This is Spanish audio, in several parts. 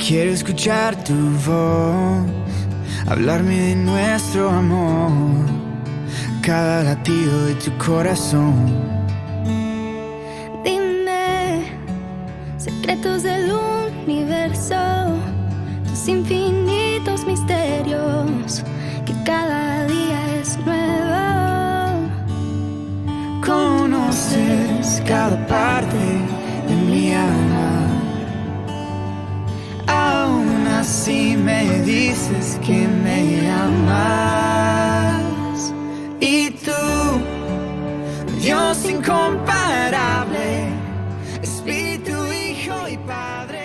Quiero escuchar tu voz, hablarme de nuestro amor, cada latido de tu corazón. Dime secretos del universo, tus infinitos misterios, que cada día es nuevo. Conoces cada parte de mi alma, aún así me dices que me amas. Y tú, Dios incomparable, Espíritu, Hijo y Padre.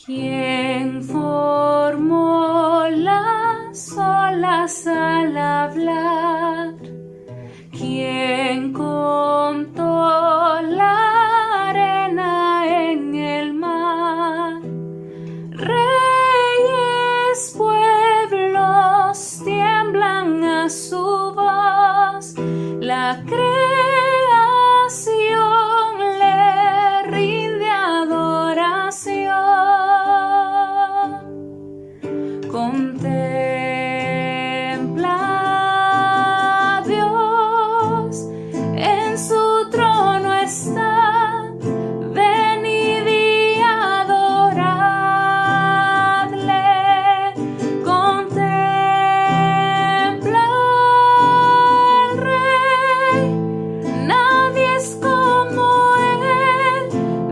¿Quién formó las olas al hablar? ¿Quién contó la arena en el mar? Reyes, pueblos tiemblan a su voz, la creación le rinde adoración. Contempla a Dios, en su trono está, venid y adoradle. Contempla al Rey, nadie es como Él,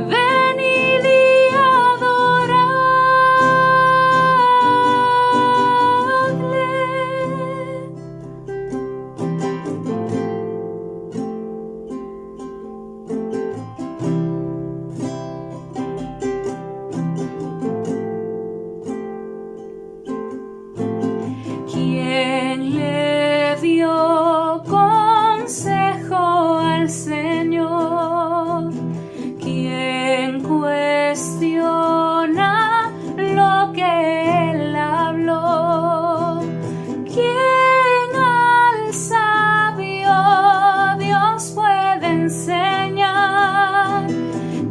venid y adoradle. ¿Quién le dio consejo al Señor? ¿Quién cuestiona lo que Él habló? ¿Quién al sabio Dios puede enseñar?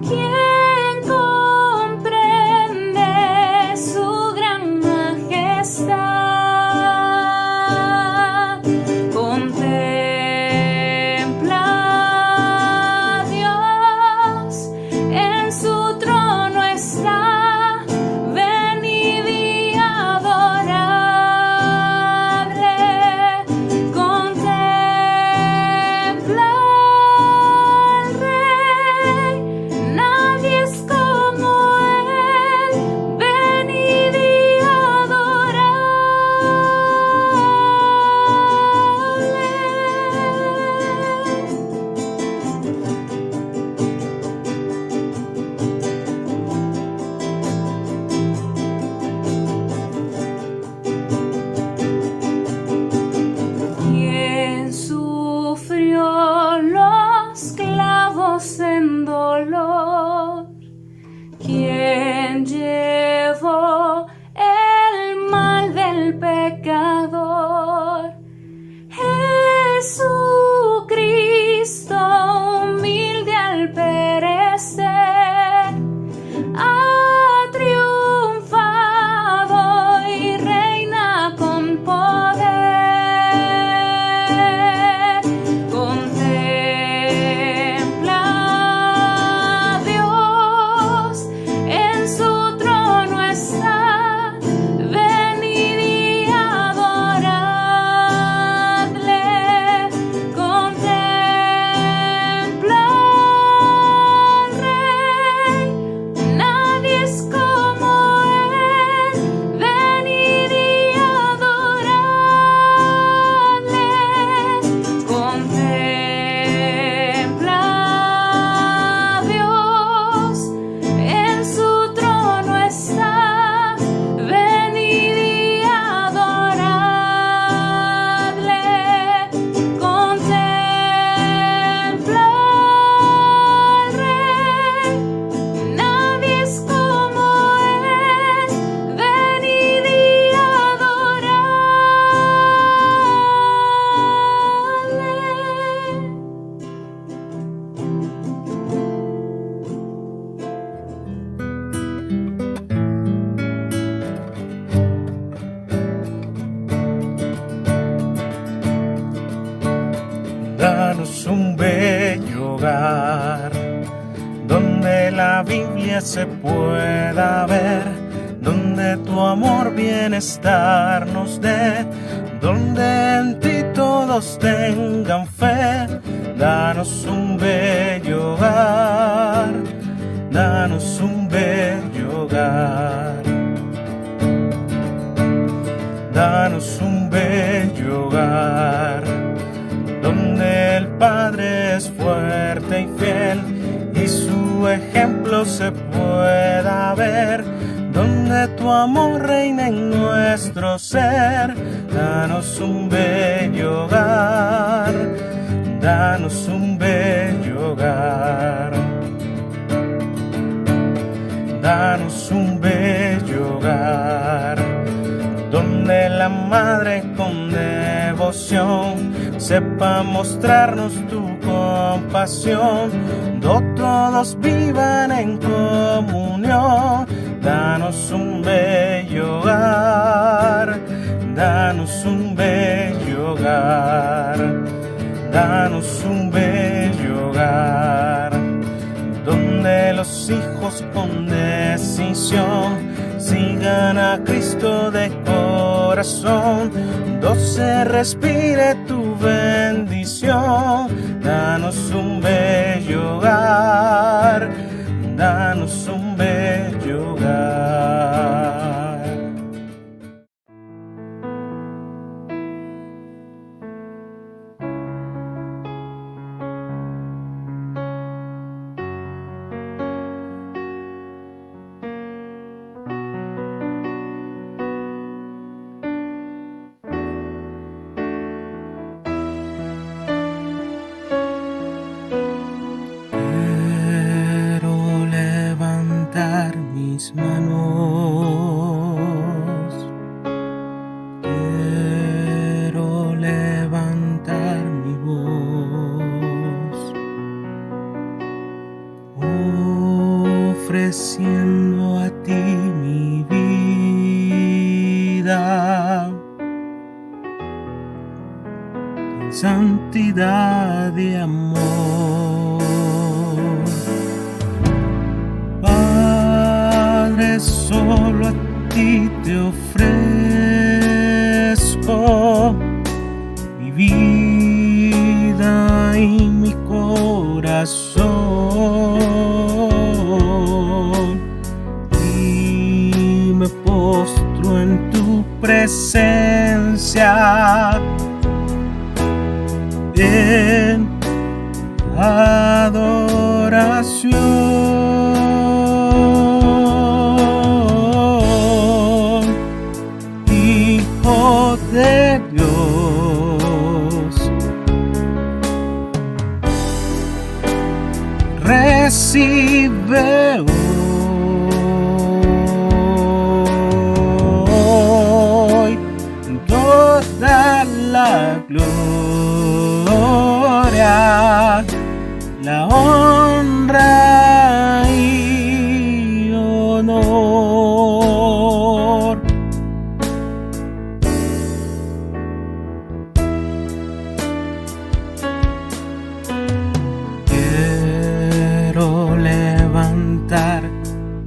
¿Quién comprende su gran majestad? Contempla a Dios, en su trono está, venid y adoradle. Contempla al Rey, nadie es como Él, venid y adoradle. ¿Quién sufrió los clavos en dolor? ¿Quién llevó el mal del pecador? Jesucristo, humilde al perecer, ha triunfado y reina con poder. Contempla a Dios, en su trono está, venid y adoradle. nadie se pueda ver, donde tu amor bienestar nos dé, donde en ti todos tengan fe. Danos un bello hogar, danos un bello hogar. Danos un bello hogar, donde el Padre es fuerte y fiel, y su ejemplo se pueda ver, donde tu amor reina en nuestro ser. Danos un bello hogar, danos un bello hogar. Danos un bello hogar, donde la Madre con devoción sepa mostrarnos tu compasión, donde todos vivan en comunión. Danos un bello hogar, danos un bello hogar, danos un bello hogar, donde los hijos con decisión sigan a Cristo de corazón, donde se respire tu bendición. Danos un bello hogar, danos un bello hogar. Mis manos, quiero levantar mi voz, ofreciendo a ti mi vida en santidad y amor. Solo a ti te ofrezco mi vida y mi corazón, y me postro en tu presencia en adoración. De Dios, recibe hoy toda la gloria, la honra y honor.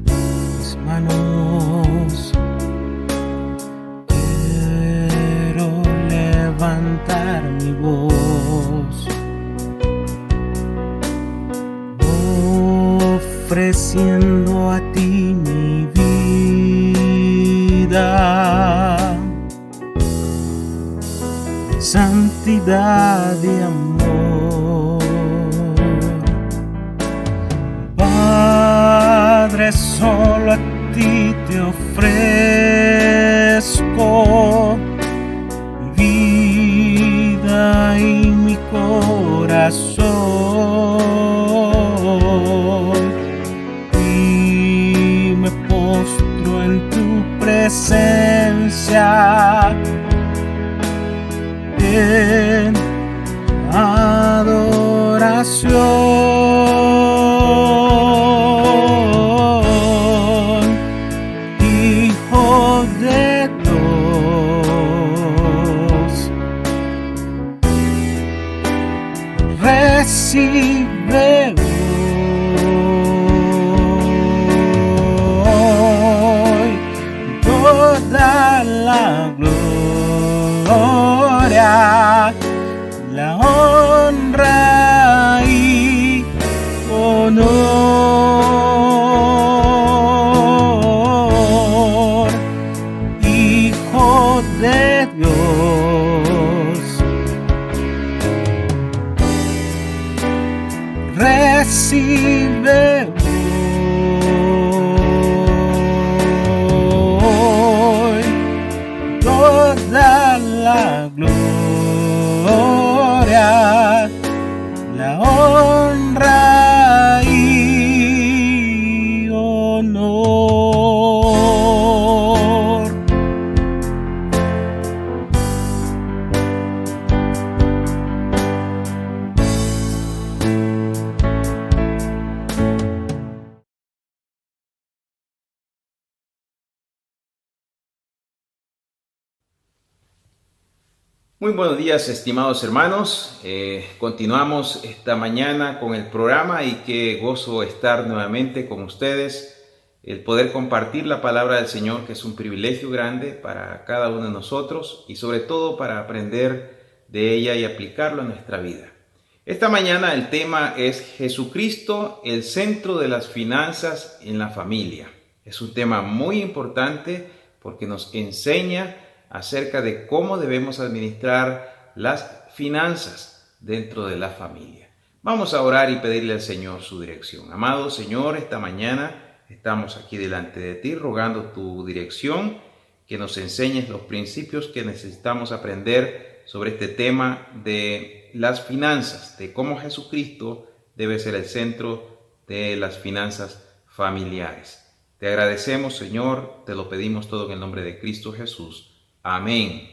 Mis manos, quiero levantar mi voz, ofreciendo a ti mi vida, santidad y amor. Padre, solo a ti te ofrezco mi vida y mi corazón, y me postro en tu presencia en adoración. Hijo de Dios, recibe hoy Muy buenos días, estimados hermanos. Continuamos esta mañana con el programa y qué gozo estar nuevamente con ustedes, el poder compartir la palabra del Señor, que es un privilegio grande para cada uno de nosotros y sobre todo para aprender de ella y aplicarlo en nuestra vida. Esta mañana el tema es Jesucristo, el centro de las finanzas en la familia. Es un tema muy importante porque nos enseña acerca de cómo debemos administrar las finanzas dentro de la familia. Vamos a orar y pedirle al Señor su dirección. Amado Señor, esta mañana estamos aquí delante de ti rogando tu dirección, que nos enseñes los principios que necesitamos aprender sobre este tema de las finanzas, de cómo Jesucristo debe ser el centro de las finanzas familiares. Te agradecemos, Señor, te lo pedimos todo en el nombre de Cristo Jesús. Amén.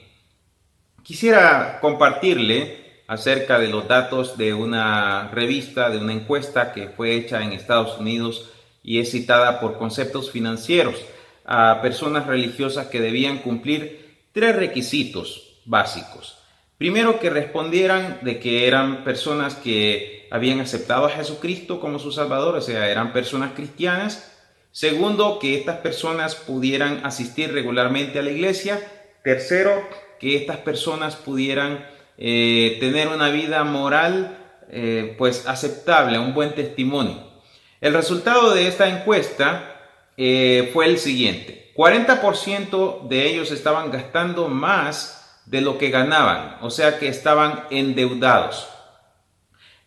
Quisiera compartirle acerca de los datos de una revista, de una encuesta que fue hecha en Estados Unidos y es citada por Conceptos Financieros a personas religiosas que debían cumplir 3 requisitos básicos. Primero, que respondieran de que eran personas que habían aceptado a Jesucristo como su Salvador, o sea, eran personas cristianas. Segundo, que estas personas pudieran asistir regularmente a la iglesia. Tercero, que estas personas pudieran tener una vida moral aceptable, un buen testimonio. El resultado de esta encuesta fue el siguiente: 40% de ellos estaban gastando más de lo que ganaban, o sea que estaban endeudados.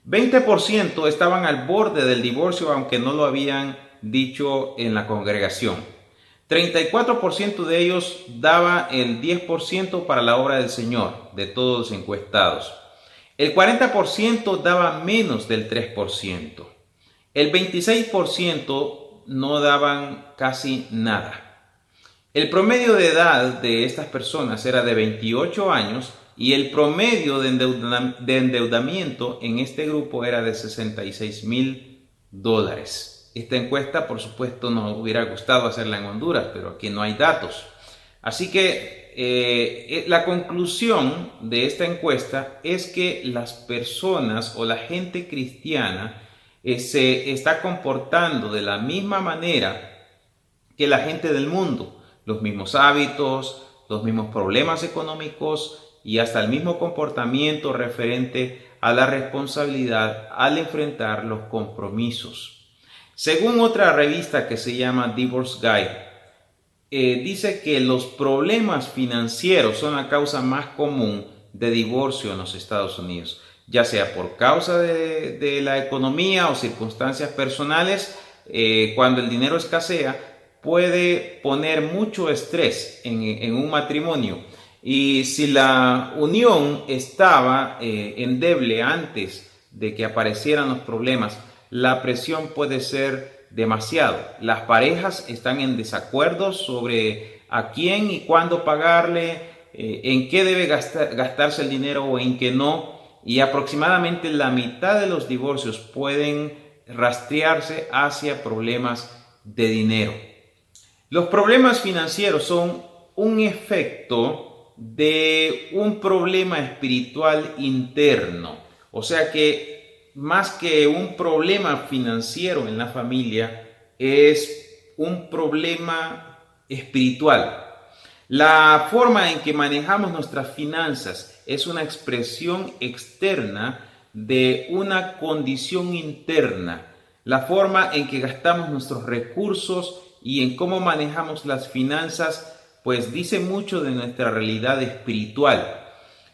20% estaban al borde del divorcio, aunque no lo habían dicho en la congregación. 34% de ellos daba el 10% para la obra del Señor, de todos los encuestados. El 40% daba menos del 3%. El 26% no daban casi nada. El promedio de edad de estas personas era de 28 años y el promedio de endeudamiento en este grupo era de $66,000. Esta encuesta, por supuesto, nos hubiera gustado hacerla en Honduras, pero aquí no hay datos. Así que la conclusión de esta encuesta es que las personas o la gente cristiana se está comportando de la misma manera que la gente del mundo. Los mismos hábitos, los mismos problemas económicos y hasta el mismo comportamiento referente a la responsabilidad al enfrentar los compromisos. Según otra revista que se llama Divorce Guide, dice que los problemas financieros son la causa más común de divorcio en los Estados Unidos, ya sea por causa de la economía o circunstancias personales. Cuando el dinero escasea, puede poner mucho estrés en un matrimonio. Y si la unión estaba endeble antes de que aparecieran los problemas, la presión puede ser demasiado. Las parejas están en desacuerdo sobre a quién y cuándo pagarle, en qué debe gastarse el dinero o en qué no. Y aproximadamente la mitad de los divorcios pueden rastrearse hacia problemas de dinero. Los problemas financieros son un efecto de un problema espiritual interno. O sea que más que un problema financiero en la familia, es un problema espiritual. La forma en que manejamos nuestras finanzas es una expresión externa de una condición interna. La forma en que gastamos nuestros recursos y en cómo manejamos las finanzas, pues dice mucho de nuestra realidad espiritual.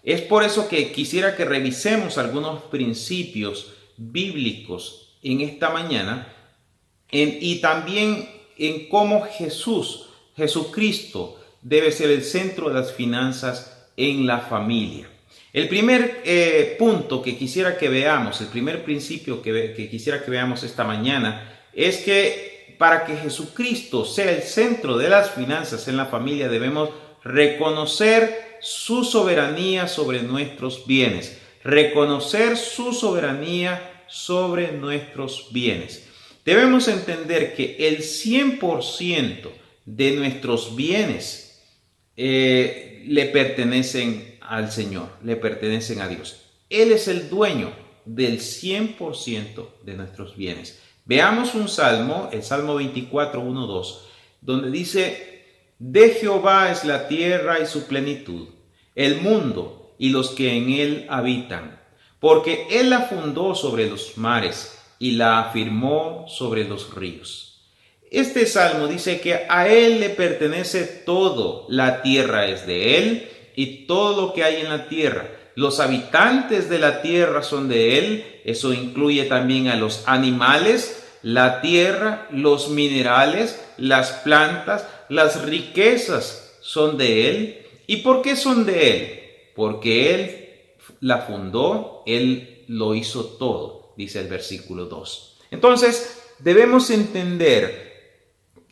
Es por eso que quisiera que revisemos algunos principios bíblicos en esta mañana y también en cómo Jesucristo debe ser el centro de las finanzas en la familia. El primer punto que quisiera que veamos, el primer principio que quisiera que veamos esta mañana es que para que Jesucristo sea el centro de las finanzas en la familia debemos reconocer su soberanía sobre nuestros bienes. Reconocer su soberanía sobre nuestros bienes. Debemos entender que el 100% de nuestros bienes le pertenecen al Señor, le pertenecen a Dios. Él es el dueño del 100% de nuestros bienes. Veamos un salmo, el Salmo 24, 1, 2, donde dice: de Jehová es la tierra y su plenitud, el mundo y los que en él habitan, porque él la fundó sobre los mares y la afirmó sobre los ríos. Este salmo dice que a él le pertenece todo, la tierra es de él y todo lo que hay en la tierra. Los habitantes de la tierra son de él, eso incluye también a los animales, la tierra, los minerales, las plantas, las riquezas son de él. ¿Y por qué son de él? Porque él la fundó, él lo hizo todo, dice el versículo 2. Entonces, debemos entender,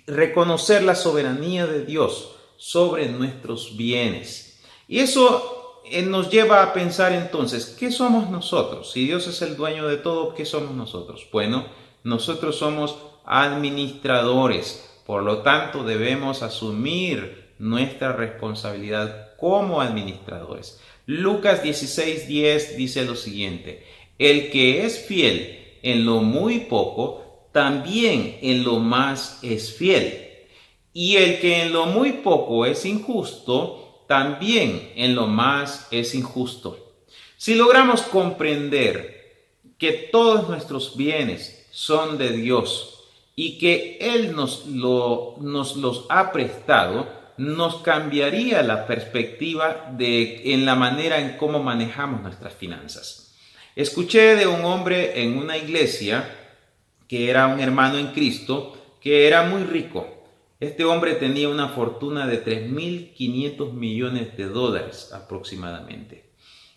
reconocer la soberanía de Dios sobre nuestros bienes. Y eso nos lleva a pensar entonces, ¿qué somos nosotros? Si Dios es el dueño de todo, ¿qué somos nosotros? Bueno, nosotros somos administradores, por lo tanto debemos asumir nuestra responsabilidad como administradores. Lucas 16:10 dice lo siguiente: el que es fiel en lo muy poco, también en lo más es fiel. Y el que en lo muy poco es injusto, también en lo más es injusto. Si logramos comprender que todos nuestros bienes son de Dios y que Él nos los ha prestado, nos cambiaría la perspectiva en la manera en cómo manejamos nuestras finanzas. Escuché de un hombre en una iglesia que era un hermano en Cristo, que era muy rico. Este hombre tenía una fortuna de $3.500 millones aproximadamente.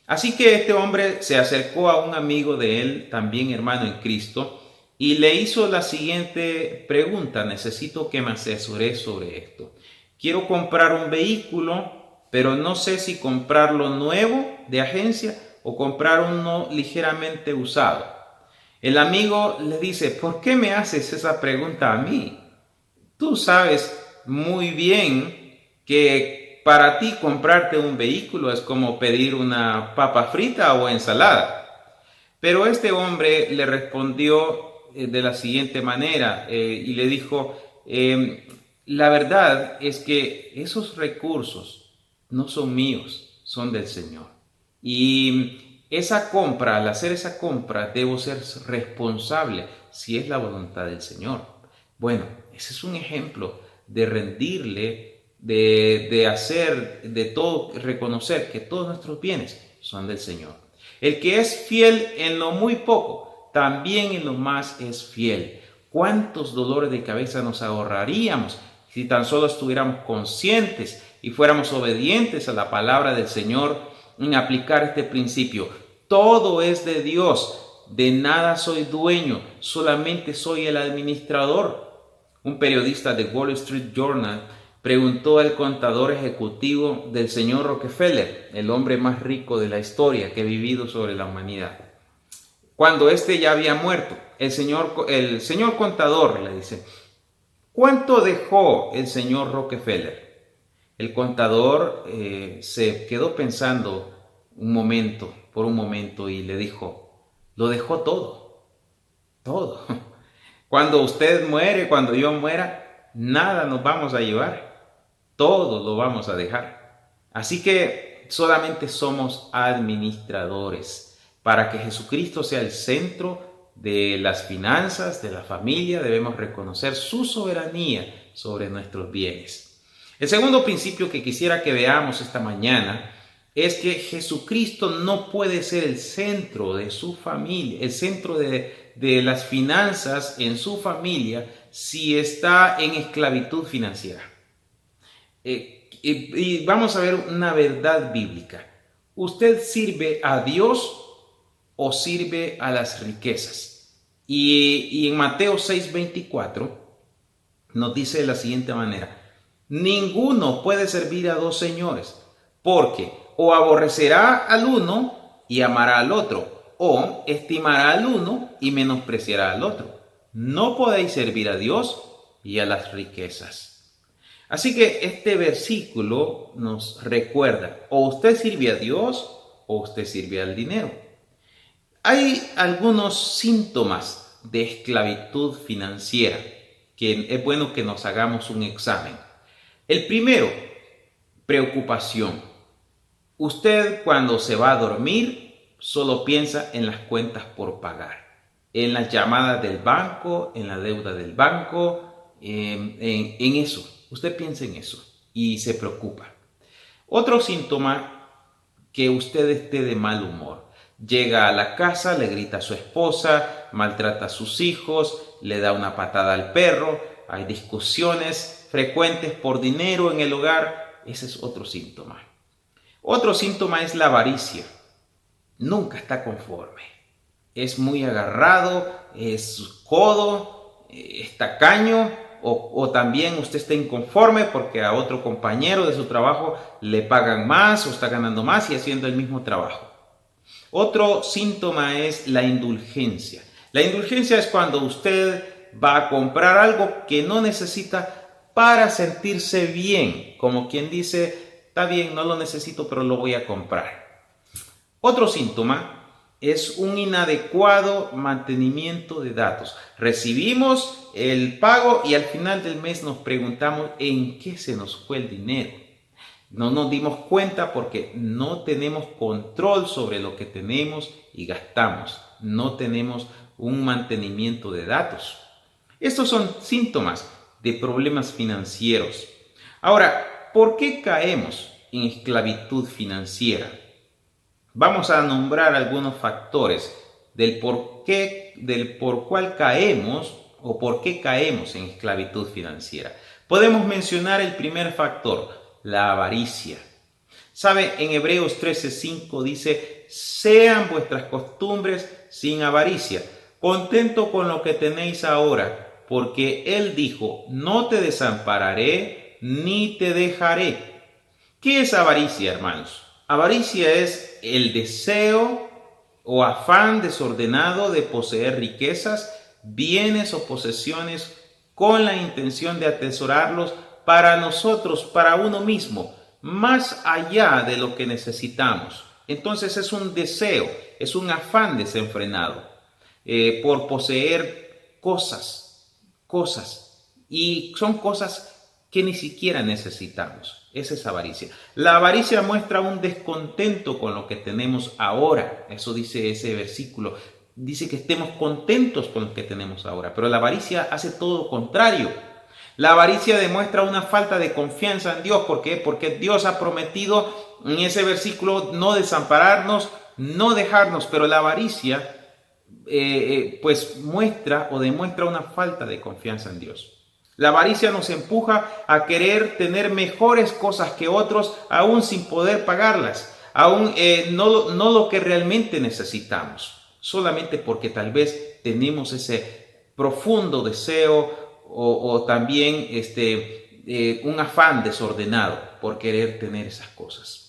Así que este hombre se acercó a un amigo de él, también hermano en Cristo, y le hizo la siguiente pregunta: necesito que me asesores sobre esto. Quiero comprar un vehículo, pero no sé si comprarlo nuevo de agencia o comprar uno ligeramente usado. El amigo le dice: ¿por qué me haces esa pregunta a mí? Tú sabes muy bien que para ti comprarte un vehículo es como pedir una papa frita o ensalada. Pero este hombre le respondió de la siguiente manera y le dijo: la verdad es que esos recursos no son míos, son del Señor. Y esa compra, al hacer esa compra, debo ser responsable si es la voluntad del Señor. Bueno, ese es un ejemplo de rendirle, de hacer de todo, reconocer que todos nuestros bienes son del Señor. El que es fiel en lo muy poco, también en lo más es fiel. ¿Cuántos dolores de cabeza nos ahorraríamos si tan solo estuviéramos conscientes y fuéramos obedientes a la palabra del Señor en aplicar este principio? Todo es de Dios. De nada soy dueño, solamente soy el administrador. Un periodista de Wall Street Journal preguntó al contador ejecutivo del señor Rockefeller, el hombre más rico de la historia que ha vivido sobre la humanidad. Cuando éste ya había muerto, el señor contador le dice: ¿cuánto dejó el señor Rockefeller? El contador se quedó pensando por un momento y le dijo: lo dejó todo, todo. Cuando usted muere, cuando yo muera, nada nos vamos a llevar, todo lo vamos a dejar. Así que solamente somos administradores. Para que Jesucristo sea el centro de las finanzas, de la familia, debemos reconocer su soberanía sobre nuestros bienes. El segundo principio que quisiera que veamos esta mañana es que Jesucristo no puede ser el centro de su familia, el centro de las finanzas en su familia si está en esclavitud financiera. Y vamos a ver una verdad bíblica. ¿Usted sirve a Dios o sirve a las riquezas? Y en Mateo 6:24 nos dice de la siguiente manera: ninguno puede servir a dos señores, porque o aborrecerá al uno y amará al otro, o estimará al uno y menospreciará al otro. No podéis servir a Dios y a las riquezas. Así que este versículo nos recuerda, o usted sirve a Dios o usted sirve al dinero. Hay algunos síntomas de esclavitud financiera que es bueno que nos hagamos un examen. El primero, preocupación. Usted cuando se va a dormir solo piensa en las cuentas por pagar, en las llamadas del banco, en la deuda del banco, en eso. Usted piensa en eso y se preocupa. Otro síntoma, que usted esté de mal humor. Llega a la casa, le grita a su esposa, maltrata a sus hijos, le da una patada al perro, hay discusiones frecuentes por dinero en el hogar. Ese es otro síntoma. Otro síntoma es la avaricia. Nunca está conforme. Es muy agarrado, es codo, es tacaño, o también usted está inconforme porque a otro compañero de su trabajo le pagan más o está ganando más y haciendo el mismo trabajo. Otro síntoma es la indulgencia. La indulgencia es cuando usted va a comprar algo que no necesita para sentirse bien, como quien dice, está bien, no lo necesito, pero lo voy a comprar. Otro síntoma es un inadecuado mantenimiento de datos. Recibimos el pago y al final del mes nos preguntamos en qué se nos fue el dinero. No nos dimos cuenta porque no tenemos control sobre lo que tenemos y gastamos. No tenemos un mantenimiento de datos. Estos son síntomas de problemas financieros. Ahora, ¿por qué caemos en esclavitud financiera? Vamos a nombrar algunos factores del por cual caemos o por qué caemos en esclavitud financiera. Podemos mencionar el primer factor, la avaricia. ¿Sabe? En Hebreos 13:5 dice, sean vuestras costumbres sin avaricia, contento con lo que tenéis ahora, porque Él dijo, no te desampararé ni te dejaré. ¿Qué es avaricia, hermanos? Avaricia es el deseo o afán desordenado de poseer riquezas, bienes o posesiones con la intención de atesorarlos para nosotros, para uno mismo, más allá de lo que necesitamos. Entonces es un deseo, es un afán desenfrenado por poseer cosas, y son cosas que ni siquiera necesitamos. Esa es avaricia. La avaricia muestra un descontento con lo que tenemos ahora. Eso dice ese versículo. Dice que estemos contentos con lo que tenemos ahora. Pero la avaricia hace todo lo contrario. La avaricia demuestra una falta de confianza en Dios. ¿Por qué? Porque Dios ha prometido en ese versículo no desampararnos, no dejarnos. Pero la avaricia pues muestra o demuestra una falta de confianza en Dios. La avaricia nos empuja a querer tener mejores cosas que otros, aún sin poder pagarlas, aún no lo que realmente necesitamos, solamente porque tal vez tenemos ese profundo deseo o también un afán desordenado por querer tener esas cosas.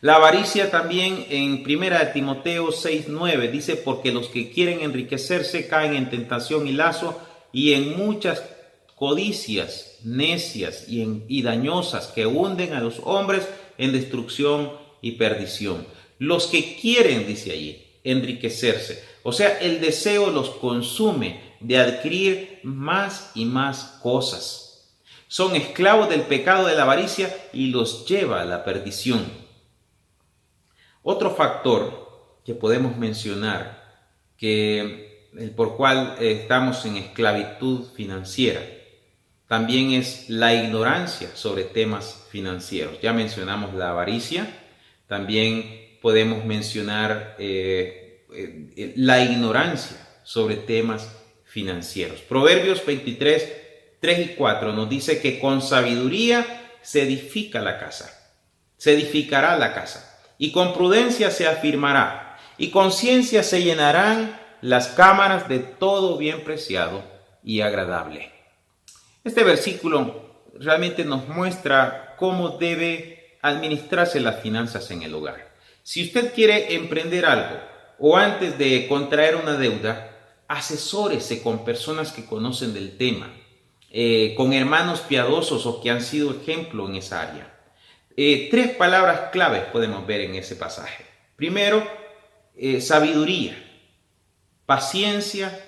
La avaricia también en 1 Timoteo 6:9 dice, porque los que quieren enriquecerse caen en tentación y lazo y en muchas codicias necias y dañosas que hunden a los hombres en destrucción y perdición. Los que quieren, dice allí, enriquecerse, o sea, el deseo los consume de adquirir más y más cosas. Son esclavos del pecado de la avaricia y los lleva a la perdición. Otro factor que podemos mencionar, por cual estamos en esclavitud financiera, también es la ignorancia sobre temas financieros. Ya mencionamos la avaricia, también podemos mencionar la ignorancia sobre temas financieros. Proverbios 23, 3 y 4 nos dice que con sabiduría se edifica la casa, se edificará la casa, y con prudencia se afirmará, y con ciencia se llenarán las cámaras de todo bien preciado y agradable. Este versículo realmente nos muestra cómo debe administrarse las finanzas en el hogar. Si usted quiere emprender algo o antes de contraer una deuda, asesórese con personas que conocen del tema. con hermanos piadosos o que han sido ejemplo en esa área. 3 palabras claves podemos ver en ese pasaje. Primero, sabiduría, paciencia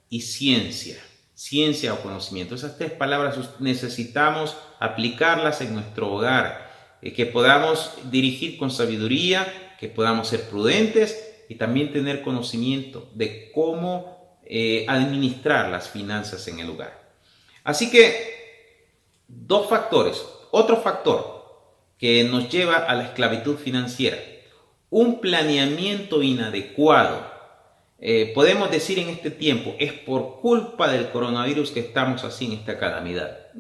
y ciencia. Ciencia o conocimiento. Esas 3 palabras necesitamos aplicarlas en nuestro hogar, que podamos dirigir con sabiduría, que podamos ser prudentes y también tener conocimiento de cómo administrar las finanzas en el hogar. Así que 2 factores. Otro factor que nos lleva a la esclavitud financiera, un planeamiento inadecuado. Podemos decir en este tiempo, es por culpa del coronavirus que estamos así en esta calamidad.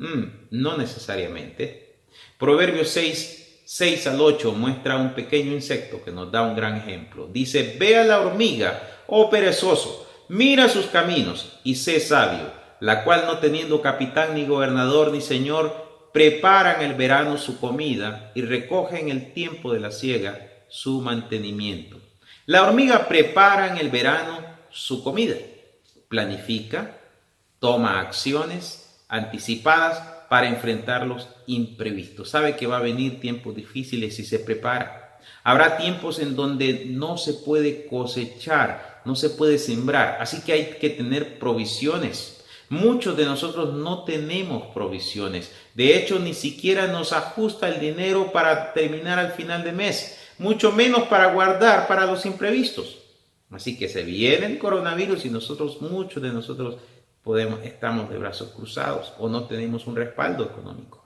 No necesariamente. Proverbios 6 al 8 muestra un pequeño insecto que nos da un gran ejemplo. Dice, ve a la hormiga, oh perezoso, mira sus caminos y sé sabio, la cual no teniendo capitán ni gobernador ni señor, prepara en el verano su comida y recoge en el tiempo de la siega su mantenimiento. La hormiga prepara en el verano su comida, planifica, toma acciones anticipadas para enfrentar los imprevistos. Sabe que va a venir tiempos difíciles y se prepara. Habrá tiempos en donde no se puede cosechar, no se puede sembrar, así que hay que tener provisiones. Muchos de nosotros no tenemos provisiones. De hecho, ni siquiera nos ajusta el dinero para terminar al final de mes, mucho menos para guardar para los imprevistos. Así que se viene el coronavirus y muchos de nosotros estamos de brazos cruzados o no tenemos un respaldo económico.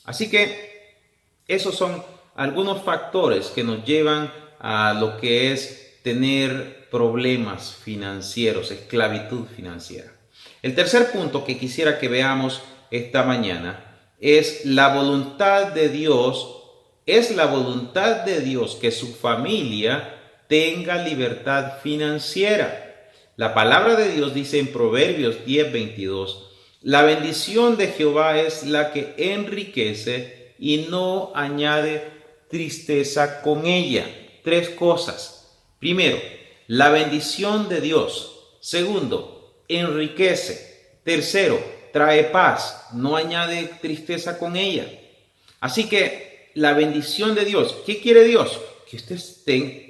Así que esos son algunos factores que nos llevan a lo que es tener problemas financieros, esclavitud financiera. El tercer punto que quisiera que veamos esta mañana es la voluntad de Dios. Es la voluntad de Dios que su familia tenga libertad financiera. La palabra de Dios dice en Proverbios 10:22, la bendición de Jehová es la que enriquece y no añade tristeza con ella. 3 cosas. Primero, la bendición de Dios. Segundo, enriquece. Tercero, trae paz, no añade tristeza con ella. Así que la bendición de Dios, ¿qué quiere Dios? Que usted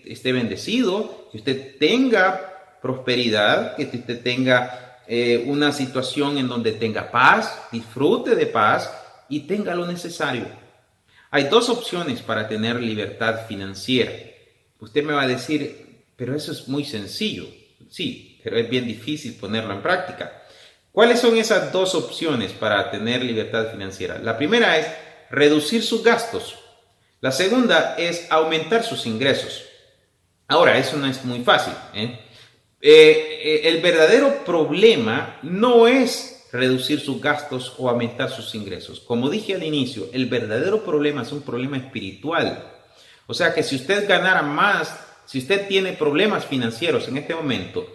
esté bendecido, que usted tenga prosperidad, que usted tenga una situación en donde tenga paz, disfrute de paz y tenga lo necesario. Hay 2 opciones para tener libertad financiera. Usted me va a decir, pero eso es muy sencillo. Sí, pero es bien difícil ponerlo en práctica. ¿Cuáles son esas 2 opciones para tener libertad financiera? La primera es reducir sus gastos. La segunda es aumentar sus ingresos. Ahora, eso no es muy fácil, el verdadero problema no es reducir sus gastos o aumentar sus ingresos. Como dije al inicio, el verdadero problema es un problema espiritual. O sea que si usted ganara más, si usted tiene problemas financieros en este momento,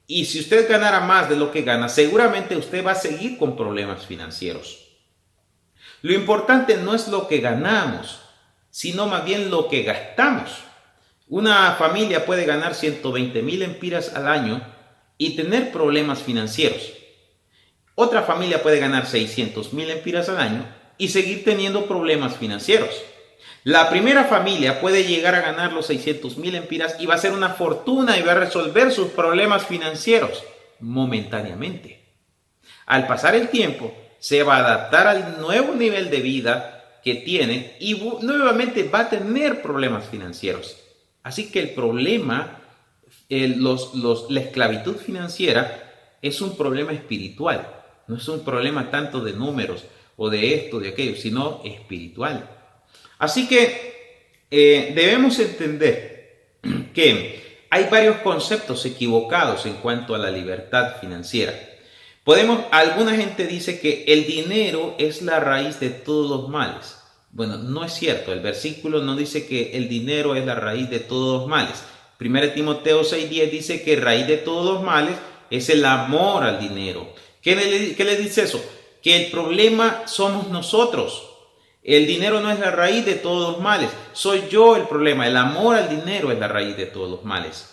y si usted ganara más de lo que gana, seguramente usted va a seguir con problemas financieros. Lo importante no es lo que ganamos, sino más bien lo que gastamos. Una familia puede ganar 120,000 empiras al año y tener problemas financieros. Otra familia puede ganar 600,000 empiras al año y seguir teniendo problemas financieros. La primera familia puede llegar a ganar los 600,000 empiras y va a ser una fortuna y va a resolver sus problemas financieros momentáneamente. Al pasar el tiempo, se va a adaptar al nuevo nivel de vida que tiene y nuevamente va a tener problemas financieros. Así que el problema, la esclavitud financiera es un problema espiritual. No es un problema tanto de números o de esto, de aquello, sino espiritual. Así que debemos entender que hay varios conceptos equivocados en cuanto a la libertad financiera. Alguna gente dice que el dinero es la raíz de todos los males. Bueno, no es cierto. El versículo no dice que el dinero es la raíz de todos los males. 1 Timoteo 6:10 dice que raíz de todos los males es el amor al dinero. ¿Qué le dice eso? Que el problema somos nosotros. El dinero no es la raíz de todos los males. Soy yo el problema. El amor al dinero es la raíz de todos los males.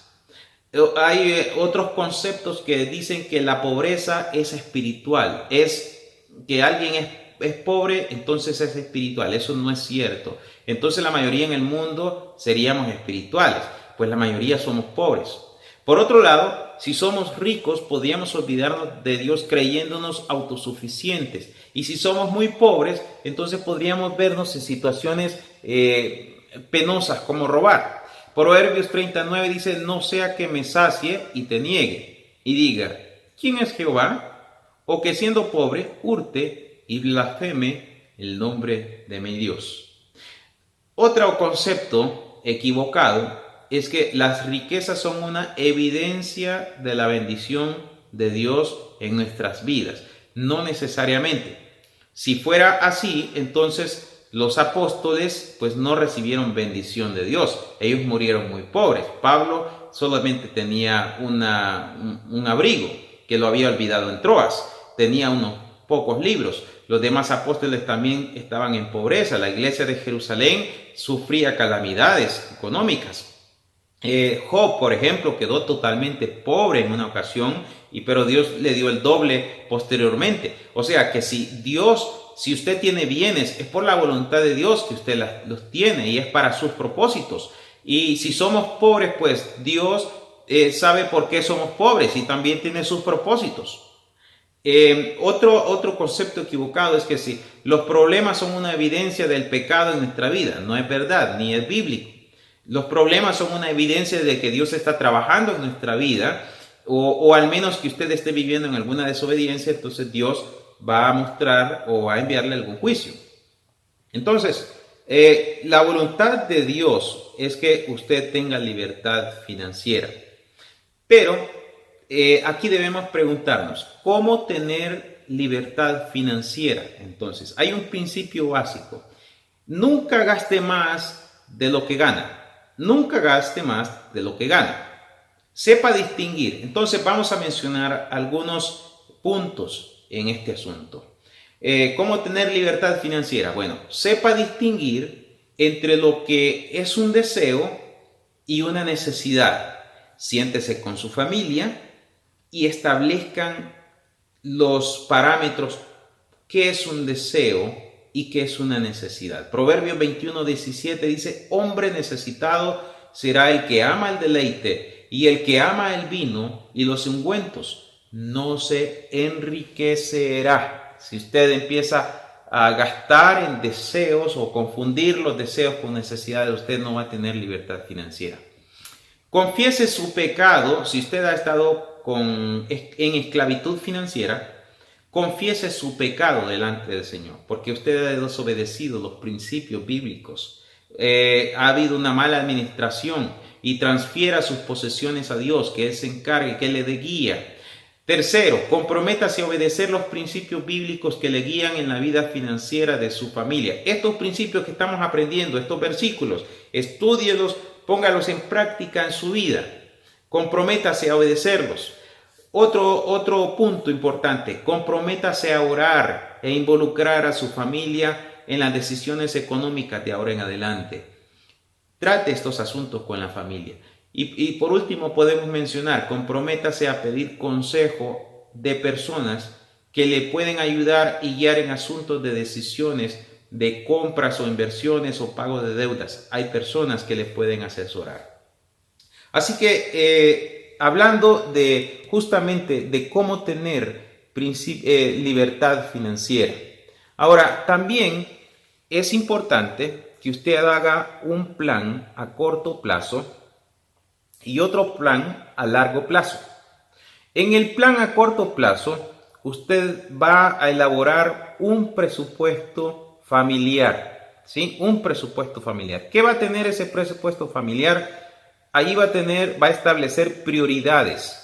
Hay otros conceptos que dicen que la pobreza es espiritual, es que alguien es pobre, entonces es espiritual. Eso no es cierto. Entonces la mayoría en el mundo seríamos espirituales, pues la mayoría somos pobres. Por otro lado, si somos ricos, podríamos olvidarnos de Dios creyéndonos autosuficientes. Y si somos muy pobres, entonces podríamos vernos en situaciones penosas como robar. Proverbios 39 dice: no sea que me sacie y te niegue, y diga, ¿quién es Jehová? O que siendo pobre, hurte y blasfeme el nombre de mi Dios. Otro concepto equivocado es que las riquezas son una evidencia de la bendición de Dios en nuestras vidas. No necesariamente. Si fuera así, entonces los apóstoles pues no recibieron bendición de Dios. Ellos murieron muy pobres. Pablo solamente tenía un abrigo que lo había olvidado en Troas. Tenía unos pocos libros. Los demás apóstoles también estaban en pobreza. La iglesia de Jerusalén sufría calamidades económicas. Job, por ejemplo, quedó totalmente pobre en una ocasión, pero Dios le dio el doble posteriormente. O sea que si usted tiene bienes, es por la voluntad de Dios que usted los tiene y es para sus propósitos. Y si somos pobres, pues Dios sabe por qué somos pobres y también tiene sus propósitos. Otro concepto equivocado es que si los problemas son una evidencia del pecado en nuestra vida, no es verdad, ni es bíblico. Los problemas son una evidencia de que Dios está trabajando en nuestra vida, o al menos que usted esté viviendo en alguna desobediencia, entonces Dios va a mostrar o va a enviarle algún juicio. Entonces, la voluntad de Dios es que usted tenga libertad financiera. Pero aquí debemos preguntarnos, ¿cómo tener libertad financiera? Entonces, hay un principio básico. Nunca gaste más de lo que gana. Nunca gaste más de lo que gana. Sepa distinguir. Entonces vamos a mencionar algunos puntos en este asunto. ¿Cómo tener libertad financiera? Bueno, sepa distinguir entre lo que es un deseo y una necesidad. Siéntese con su familia y establezcan los parámetros. ¿Qué es un deseo y qué es una necesidad? Proverbios 21:17 dice: hombre necesitado será el que ama el deleite, y el que ama el vino y los ungüentos no se enriquecerá. Si usted empieza a gastar en deseos o confundir los deseos con necesidades, usted no va a tener libertad financiera. Confiese su pecado. Si usted ha estado en esclavitud financiera, confiese su pecado delante del Señor, porque usted ha desobedecido los principios bíblicos. Ha habido una mala administración y transfiera sus posesiones a Dios, que Él se encargue, que Él le dé guía. Tercero, comprométase a obedecer los principios bíblicos que le guían en la vida financiera de su familia. Estos principios que estamos aprendiendo, estos versículos, estúdielos, póngalos en práctica en su vida. Comprométase a obedecerlos. Otro punto importante, comprométase a orar e involucrar a su familia en las decisiones económicas de ahora en adelante. Trate estos asuntos con la familia. Y por último podemos mencionar, comprométase a pedir consejo de personas que le pueden ayudar y guiar en asuntos de decisiones de compras o inversiones o pago de deudas. Hay personas que le pueden asesorar. Así que hablando justamente de cómo tener libertad financiera. Ahora, también es importante que usted haga un plan a corto plazo y otro plan a largo plazo. En el plan a corto plazo, usted va a elaborar un presupuesto familiar, ¿sí? Un presupuesto familiar. ¿Qué va a tener ese presupuesto familiar? Allí va a establecer prioridades.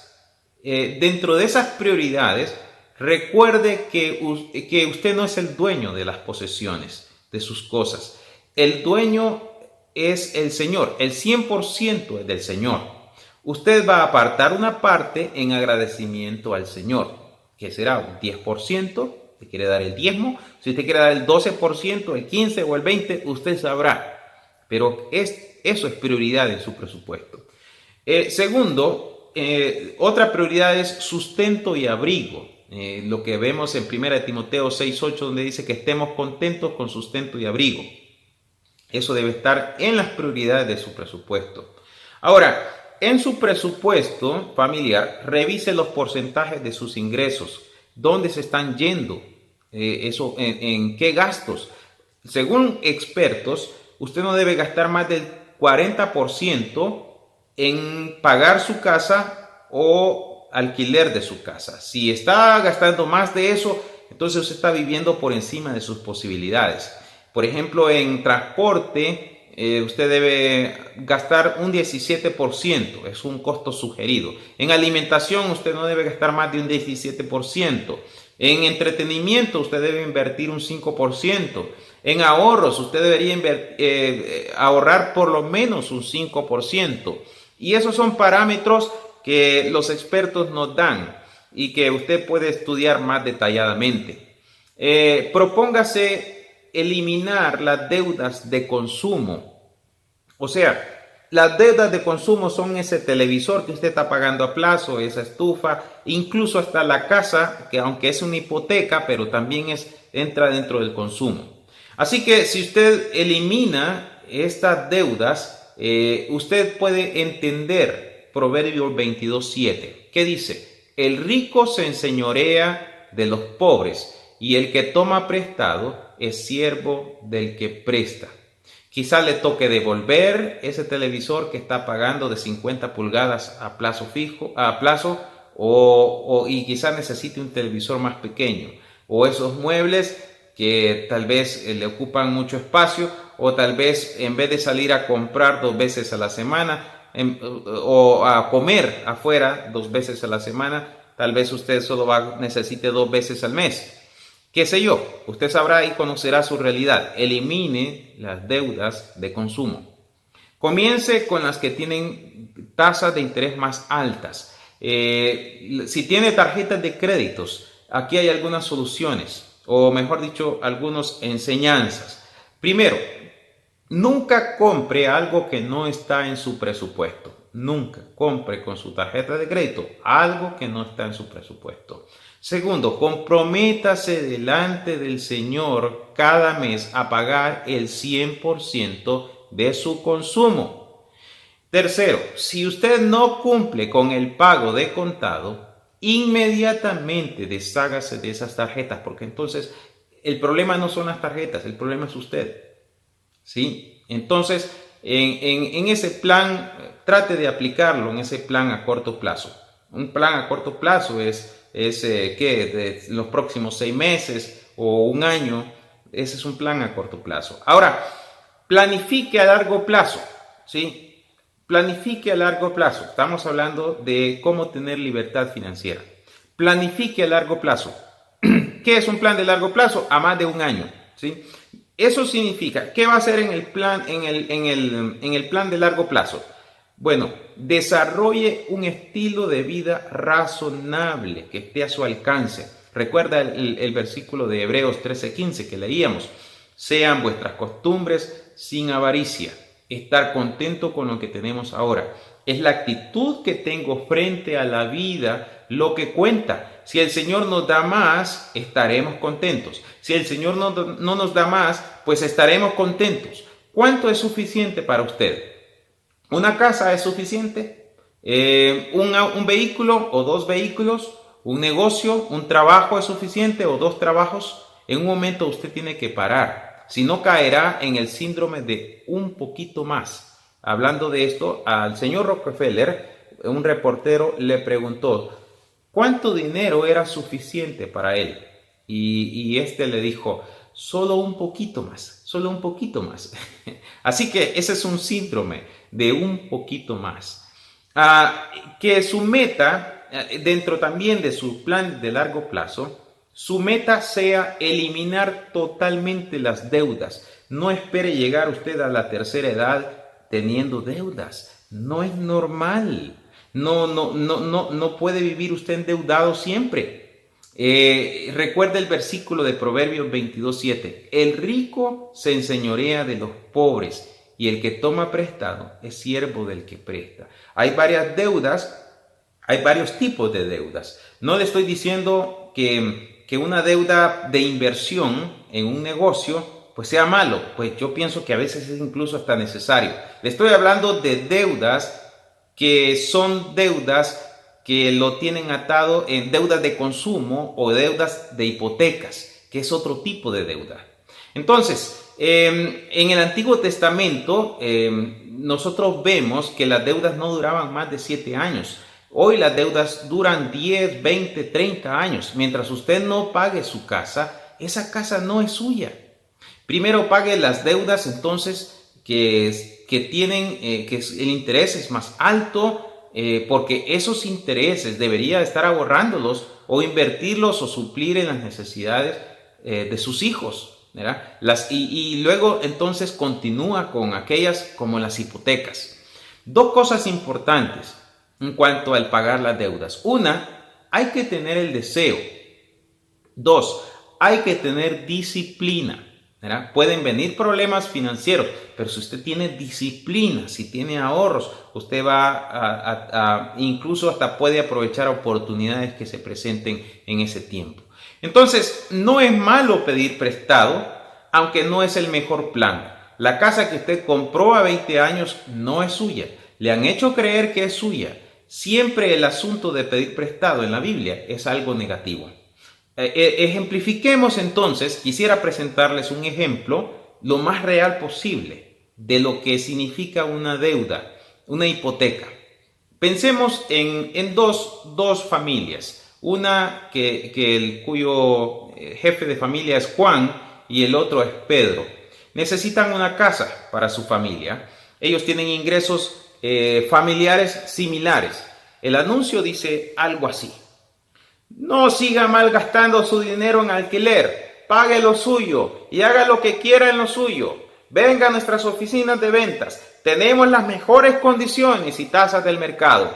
Dentro de esas prioridades, recuerde que usted no es el dueño de las posesiones, de sus cosas. El dueño es el Señor, el 100% es del Señor. Usted va a apartar una parte en agradecimiento al Señor, que será un 10%, si quiere dar el diezmo, si usted quiere dar el 12%, el 15% o el 20%, usted sabrá. Pero eso es prioridad en su presupuesto. Segundo, otra prioridad es sustento y abrigo. lo que vemos en 1 Timoteo 6:8, donde dice que estemos contentos con sustento y abrigo. Eso debe estar en las prioridades de su presupuesto. Ahora, en su presupuesto familiar, revise los porcentajes de sus ingresos. ¿Dónde se están yendo? ¿En qué gastos? Según expertos, usted no debe gastar más del 40% en pagar su casa o alquiler de su casa. Si está gastando más de eso, entonces usted está viviendo por encima de sus posibilidades. Por ejemplo, en transporte, usted debe gastar un 17%, es un costo sugerido. En alimentación, usted no debe gastar más de un 17%. En entretenimiento, usted debe invertir un 5%. En ahorros, usted debería ahorrar por lo menos un 5%. Y esos son parámetros que los expertos nos dan y que usted puede estudiar más detalladamente. Propóngase eliminar las deudas de consumo. O sea, las deudas de consumo son ese televisor que usted está pagando a plazo, esa estufa, incluso hasta la casa, que aunque es una hipoteca, pero también entra dentro del consumo. Así que si usted elimina estas deudas, usted puede entender Proverbios 22:7, que dice: el rico se enseñorea de los pobres, y el que toma prestado es siervo del que presta. Quizá le toque devolver ese televisor que está pagando de 50 pulgadas a plazo fijo, y quizá necesite un televisor más pequeño, o esos muebles que tal vez le ocupan mucho espacio, o tal vez en vez de salir a comprar 2 veces a la semana o a comer afuera 2 veces a la semana, tal vez usted solo necesite 2 veces al mes. ¿Qué sé yo? Usted sabrá y conocerá su realidad. Elimine las deudas de consumo. Comience con las que tienen tasas de interés más altas. Si tiene tarjetas de créditos, aquí hay algunas soluciones, o mejor dicho, algunas enseñanzas. Primero, nunca compre algo que no está en su presupuesto. Nunca compre con su tarjeta de crédito algo que no está en su presupuesto. Segundo, comprométase delante del Señor cada mes a pagar el 100% de su consumo. Tercero, si usted no cumple con el pago de contado, inmediatamente deshágase de esas tarjetas, porque entonces el problema no son las tarjetas, el problema es usted. ¿Sí? Entonces, en ese plan, trate de aplicarlo en ese plan a corto plazo. Un plan a corto plazo es de los próximos 6 meses o un año. Ese es un plan a corto plazo. Ahora, planifique a largo plazo, ¿sí? Planifique a largo plazo. Estamos hablando de cómo tener libertad financiera. Planifique a largo plazo. ¿Qué es un plan de largo plazo? A más de un año, ¿sí? Eso significa, ¿qué va a hacer en el plan, en el plan de largo plazo? Bueno, desarrolle un estilo de vida razonable que esté a su alcance. Recuerda el versículo de Hebreos 13:15 que leíamos. Sean vuestras costumbres sin avaricia. Estar contento con lo que tenemos ahora. Es la actitud que tengo frente a la vida lo que cuenta. Si el Señor nos da más, estaremos contentos. Si el Señor no nos da más, pues estaremos contentos. ¿Cuánto es suficiente para usted? ¿Una casa es suficiente? ¿Un vehículo o 2 vehículos? ¿Un negocio? ¿Un trabajo es suficiente o 2 trabajos? En un momento usted tiene que parar. Si no, caerá en el síndrome de un poquito más. Hablando de esto, al señor Rockefeller, un reportero le preguntó cuánto dinero era suficiente para él. Y este le dijo, solo un poquito más, solo un poquito más. Así que ese es un síndrome de un poquito más. Que su meta, dentro también de su plan de largo plazo, su meta sea eliminar totalmente las deudas. No espere llegar usted a la tercera edad teniendo deudas. No es normal. No puede vivir usted endeudado siempre. Recuerda el versículo de Proverbios 22:7. El rico se enseñorea de los pobres y el que toma prestado es siervo del que presta. Hay varias deudas, hay varios tipos de deudas. No le estoy diciendo que una deuda de inversión en un negocio pues sea malo. Pues yo pienso que a veces es incluso hasta necesario. Le estoy hablando de deudas que son deudas que lo tienen atado en deudas de consumo o deudas de hipotecas, que es otro tipo de deuda. Entonces, en el Antiguo Testamento nosotros vemos que las deudas no duraban más de 7 años. Hoy las deudas duran 10, 20, 30 años. Mientras usted no pague su casa, esa casa no es suya. Primero pague las deudas entonces que tienen, que el interés es más alto, porque esos intereses debería estar ahorrándolos o invertirlos o suplir en las necesidades de sus hijos, ¿verdad? Y luego entonces continúa con aquellas como las hipotecas. Dos cosas importantes en cuanto al pagar las deudas. Una, hay que tener el deseo. Dos, hay que tener disciplina, ¿verdad? Pueden venir problemas financieros, pero si usted tiene disciplina, si tiene ahorros, usted va incluso hasta puede aprovechar oportunidades que se presenten en ese tiempo. Entonces, no es malo pedir prestado, aunque no es el mejor plan. La casa que usted compró a 20 años no es suya. Le han hecho creer que es suya. Siempre el asunto de pedir prestado en la Biblia es algo negativo. Ejemplifiquemos entonces, quisiera presentarles un ejemplo lo más real posible de lo que significa una deuda, una hipoteca. Pensemos en dos familias, una cuyo jefe de familia es Juan y el otro es Pedro. Necesitan una casa para su familia. Ellos tienen ingresos familiares similares. El anuncio dice algo así: no siga malgastando su dinero en alquiler, pague lo suyo y haga lo que quiera en lo suyo. Venga a nuestras oficinas de ventas, tenemos las mejores condiciones y tasas del mercado.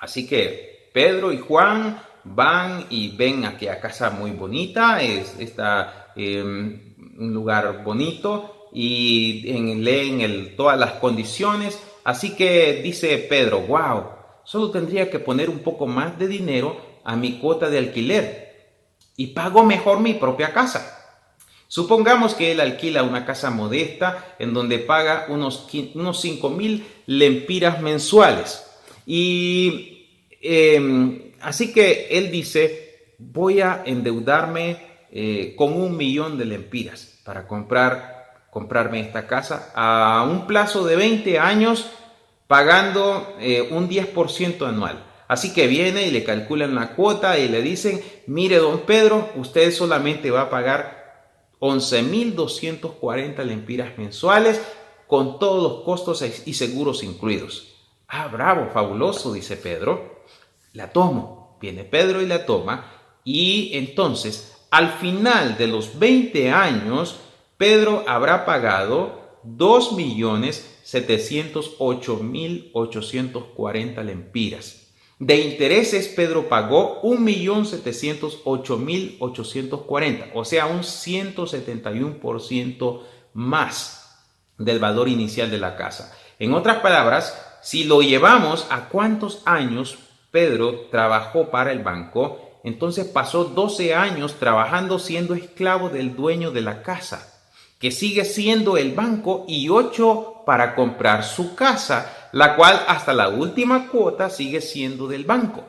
Así que Pedro y Juan van y ven aquella casa muy bonita, está un lugar bonito y leen todas las condiciones. Así que dice Pedro: wow, solo tendría que poner un poco más de dinero a mi cuota de alquiler y pago mejor mi propia casa. Supongamos que él alquila una casa modesta en donde paga unos 5,000 lempiras mensuales. Y así que él dice: voy a endeudarme con 1,000,000 de lempiras para comprarme esta casa a un plazo de 20 años, pagando un 10% anual. Así que viene y le calculan la cuota y le dicen: mire, don Pedro, usted solamente va a pagar 11,240 lempiras mensuales con todos los costos y seguros incluidos. Ah, bravo, fabuloso, dice Pedro. La tomo. Viene Pedro y la toma. Y entonces, al final de los 20 años, Pedro habrá pagado 2,708,840 lempiras. De intereses, Pedro pagó 1,708,840, o sea, un 171% más del valor inicial de la casa. En otras palabras, si lo llevamos a cuántos años Pedro trabajó para el banco, entonces pasó 12 años trabajando siendo esclavo del dueño de la casa, que sigue siendo el banco, y 8 para comprar su casa, la cual hasta la última cuota sigue siendo del banco.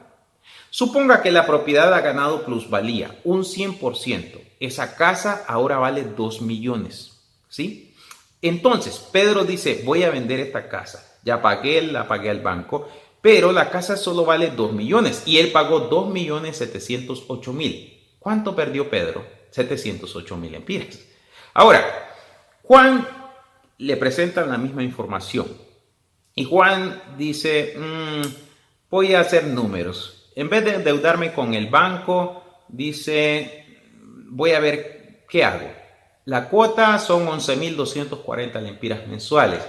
Suponga que la propiedad ha ganado plusvalía, un 100%. Esa casa ahora vale 2 millones, ¿sí? Entonces, Pedro dice: voy a vender esta casa. Ya la pagué al banco, pero la casa solo vale 2 millones y él pagó 2,708,000. ¿Cuánto perdió Pedro? 708,000 lempiras. Ahora, Juan le presenta la misma información. Y Juan dice: voy a hacer números. En vez de endeudarme con el banco, dice: voy a ver qué hago. La cuota son 11,240 lempiras mensuales.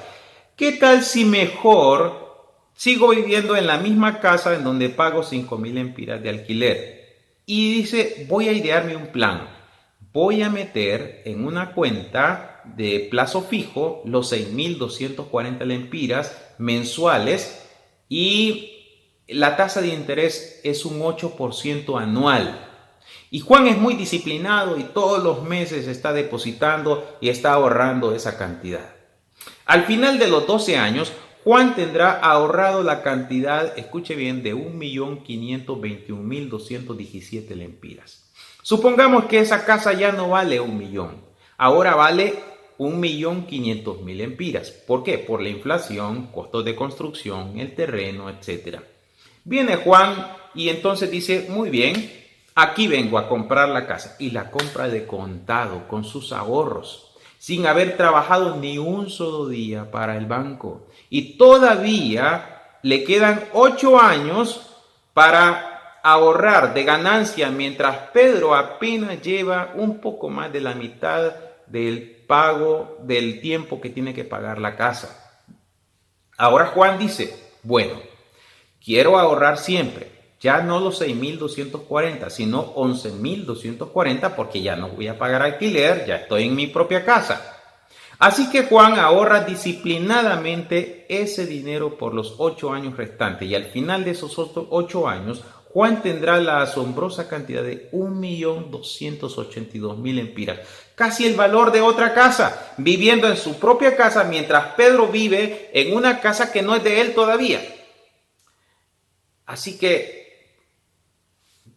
¿Qué tal si mejor sigo viviendo en la misma casa en donde pago 5,000 lempiras de alquiler? Y dice: voy a idearme un plan. Voy a meter en una cuenta de plazo fijo los 6,240 lempiras mensuales y la tasa de interés es un 8% anual. Y Juan es muy disciplinado y todos los meses está depositando y está ahorrando esa cantidad. Al final de los 12 años, Juan tendrá ahorrado la cantidad, escuche bien, de 1.521.217 lempiras. Supongamos que esa casa ya no vale 1 millón, ahora vale 1.500.000 lempiras. ¿Por qué? Por la inflación, costos de construcción, el terreno, etc. Viene Juan y entonces dice, muy bien, aquí vengo a comprar la casa. Y la compra de contado, con sus ahorros, sin haber trabajado ni un solo día para el banco. Y todavía le quedan 8 años para ahorrar de ganancia, mientras Pedro apenas lleva un poco más de la mitad del pago del tiempo que tiene que pagar la casa. Ahora Juan dice, bueno, quiero ahorrar siempre, ya no los 6.240, sino 11.240, porque ya no voy a pagar alquiler, ya estoy en mi propia casa. Así que Juan ahorra disciplinadamente ese dinero por los 8 años restantes, y al final de esos 8 años, Juan tendrá la asombrosa cantidad de 1.282.000 lempiras, casi el valor de otra casa, viviendo en su propia casa, mientras Pedro vive en una casa que no es de él todavía. Así que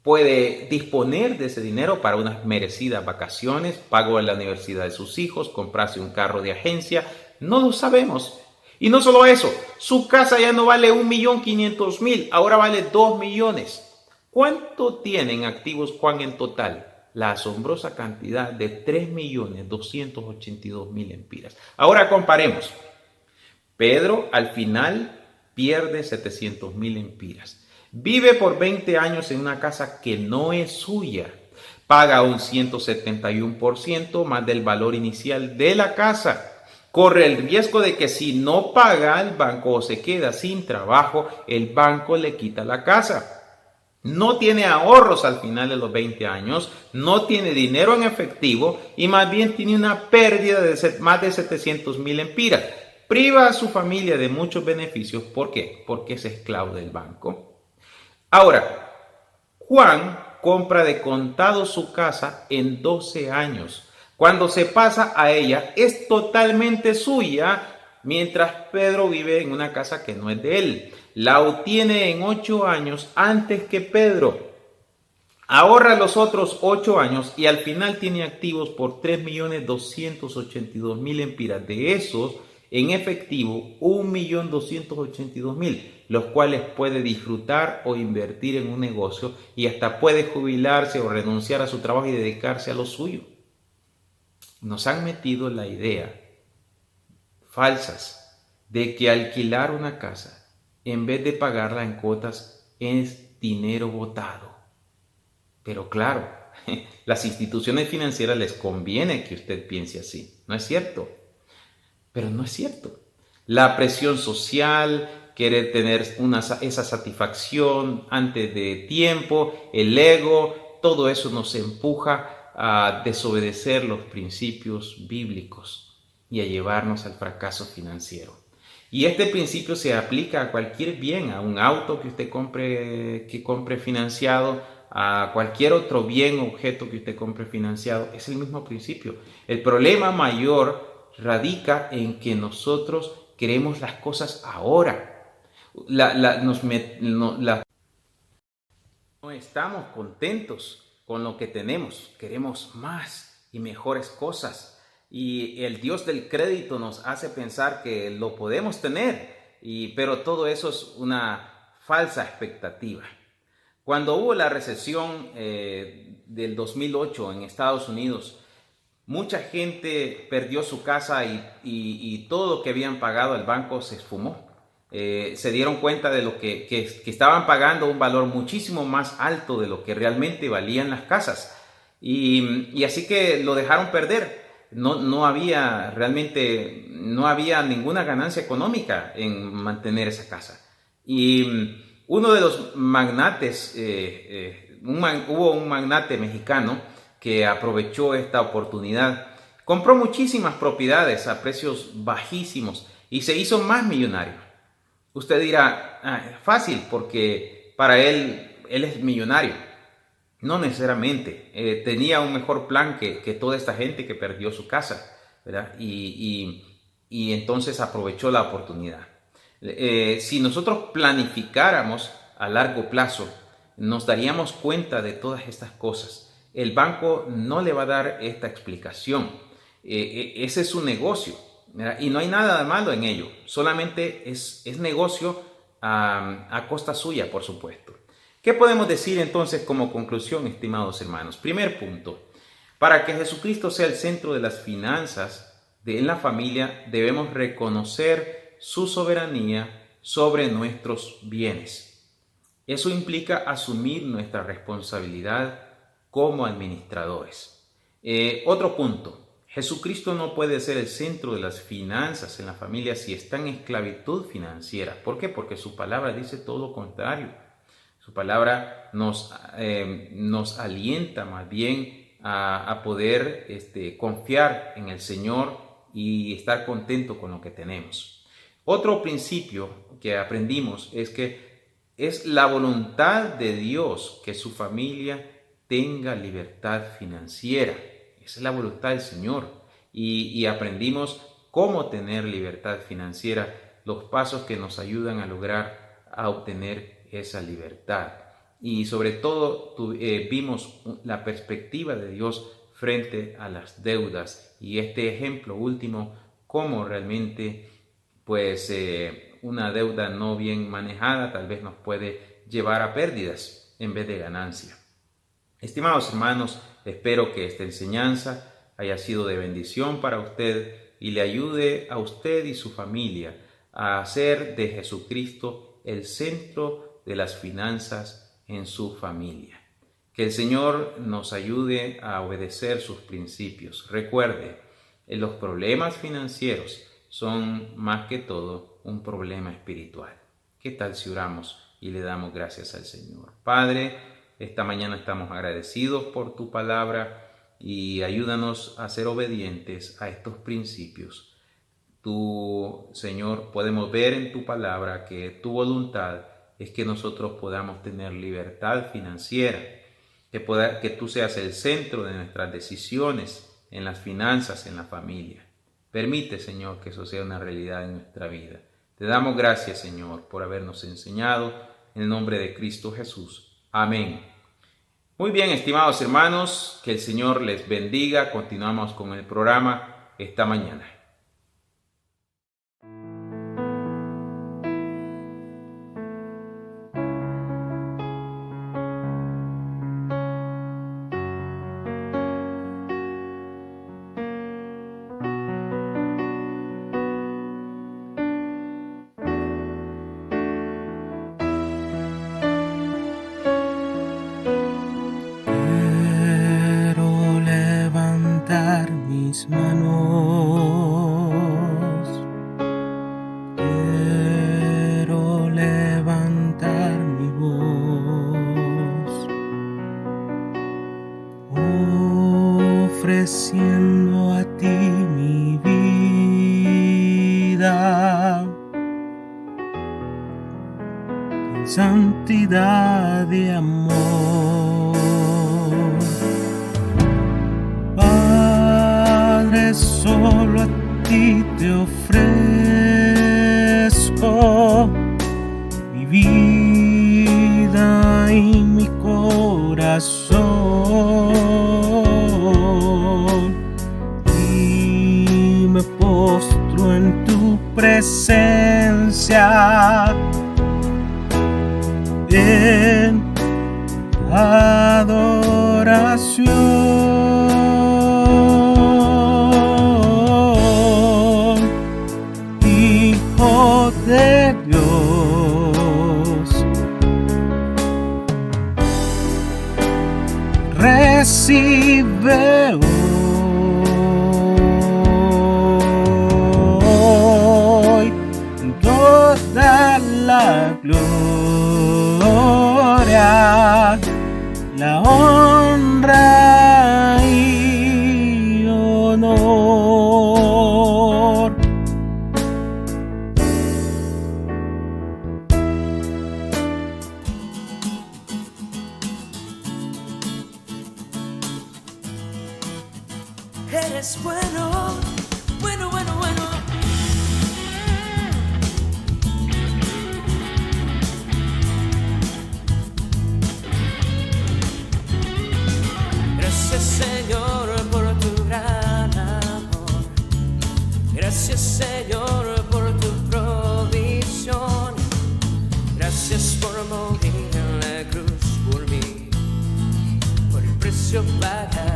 puede disponer de ese dinero para unas merecidas vacaciones, pago en la universidad de sus hijos, comprarse un carro de agencia, no lo sabemos. Y no solo eso, su casa ya no vale 1.500.000, ahora vale 2 millones. ¿Cuánto tienen activos Juan en total? La asombrosa cantidad de 3.282.000 lempiras. Ahora comparemos. Pedro al final pierde 700.000 lempiras. Vive por 20 años en una casa que no es suya. Paga un 171% más del valor inicial de la casa. Corre el riesgo de que si no paga el banco o se queda sin trabajo, el banco le quita la casa. No tiene ahorros al final de los 20 años, no tiene dinero en efectivo y más bien tiene una pérdida de más de 700.000 lempiras. Priva a su familia de muchos beneficios. ¿Por qué? Porque es esclavo del banco. Ahora, Juan compra de contado su casa en 12 años. Cuando se pasa a ella, es totalmente suya, mientras Pedro vive en una casa que no es de él. La obtiene en 8 años antes que Pedro. Ahorra los otros 8 años y al final tiene activos por 3.282.000 lempiras. De esos, en efectivo, 1.282.000, los cuales puede disfrutar o invertir en un negocio y hasta puede jubilarse o renunciar a su trabajo y dedicarse a lo suyo. Nos han metido la idea falsas de que alquilar una casa en vez de pagarla en cuotas es dinero botado. Pero claro, las instituciones financieras les conviene que usted piense así, ¿no es cierto? Pero no es cierto. La presión social, querer tener esa satisfacción antes de tiempo, el ego, todo eso nos empuja a desobedecer los principios bíblicos y a llevarnos al fracaso financiero. Y este principio se aplica a cualquier bien, a un auto que usted compre financiado, a cualquier otro bien o objeto que usted compre financiado. Es el mismo principio. El problema mayor radica en que nosotros queremos las cosas ahora. No estamos contentos con lo que tenemos. Queremos más y mejores cosas. Y el Dios del crédito nos hace pensar que lo podemos tener, pero todo eso es una falsa expectativa. Cuando hubo la recesión del 2008 en Estados Unidos, mucha gente perdió su casa y todo lo que habían pagado al banco se esfumó. Se dieron cuenta de lo que estaban pagando un valor muchísimo más alto de lo que realmente valían las casas. Y así que lo dejaron perder. No había ninguna ganancia económica en mantener esa casa. Y uno de los magnates, hubo un magnate mexicano que aprovechó esta oportunidad, compró muchísimas propiedades a precios bajísimos y se hizo más millonario. Usted dirá, fácil, porque para él es millonario. No necesariamente. Tenía un mejor plan que toda esta gente que perdió su casa, ¿verdad? Y entonces aprovechó la oportunidad. Si nosotros planificáramos a largo plazo, nos daríamos cuenta de todas estas cosas. El banco no le va a dar esta explicación. Ese es su negocio, ¿verdad? Y no hay nada de malo en ello. Solamente es negocio a costa suya, por supuesto. ¿Qué podemos decir entonces como conclusión, estimados hermanos? Primer punto. Para que Jesucristo sea el centro de las finanzas en la familia, debemos reconocer su soberanía sobre nuestros bienes. Eso implica asumir nuestra responsabilidad como administradores. Otro punto. Jesucristo no puede ser el centro de las finanzas en la familia si está en esclavitud financiera. ¿Por qué? Porque su palabra dice todo lo contrario. Su palabra nos alienta más bien a poder confiar en el Señor y estar contento con lo que tenemos. Otro principio que aprendimos es que es la voluntad de Dios que su familia tenga libertad financiera. Esa es la voluntad del Señor. Y aprendimos cómo tener libertad financiera, los pasos que nos ayudan a obtener esa libertad. Y sobre todo vimos la perspectiva de Dios frente a las deudas. Y este ejemplo último, cómo realmente una deuda no bien manejada tal vez nos puede llevar a pérdidas en vez de ganancia. Estimados hermanos, espero que esta enseñanza haya sido de bendición para usted y le ayude a usted y su familia a hacer de Jesucristo el centro de las finanzas en su familia. Que el Señor nos ayude a obedecer sus principios. Recuerde, los problemas financieros son más que todo un problema espiritual. ¿Qué tal si oramos y le damos gracias al Señor? Padre, esta mañana estamos agradecidos por tu palabra y ayúdanos a ser obedientes a estos principios. Tú, Señor, podemos ver en tu palabra que tu voluntad es que nosotros podamos tener libertad financiera, que tú seas el centro de nuestras decisiones en las finanzas, en la familia. Permite, Señor, que eso sea una realidad en nuestra vida. Te damos gracias, Señor, por habernos enseñado en el nombre de Cristo Jesús. Amén. Muy bien, estimados hermanos, que el Señor les bendiga. Continuamos con el programa esta mañana. Mis manos, quiero levantar mi voz, ofreciendo a ti mi vida en santidad y amor. Solo a ti te ofrezco mi vida y mi corazón, y me postro en tu presencia en adoración. De Dios, recibe hoy toda la gloria, la honra y honor. your black hat.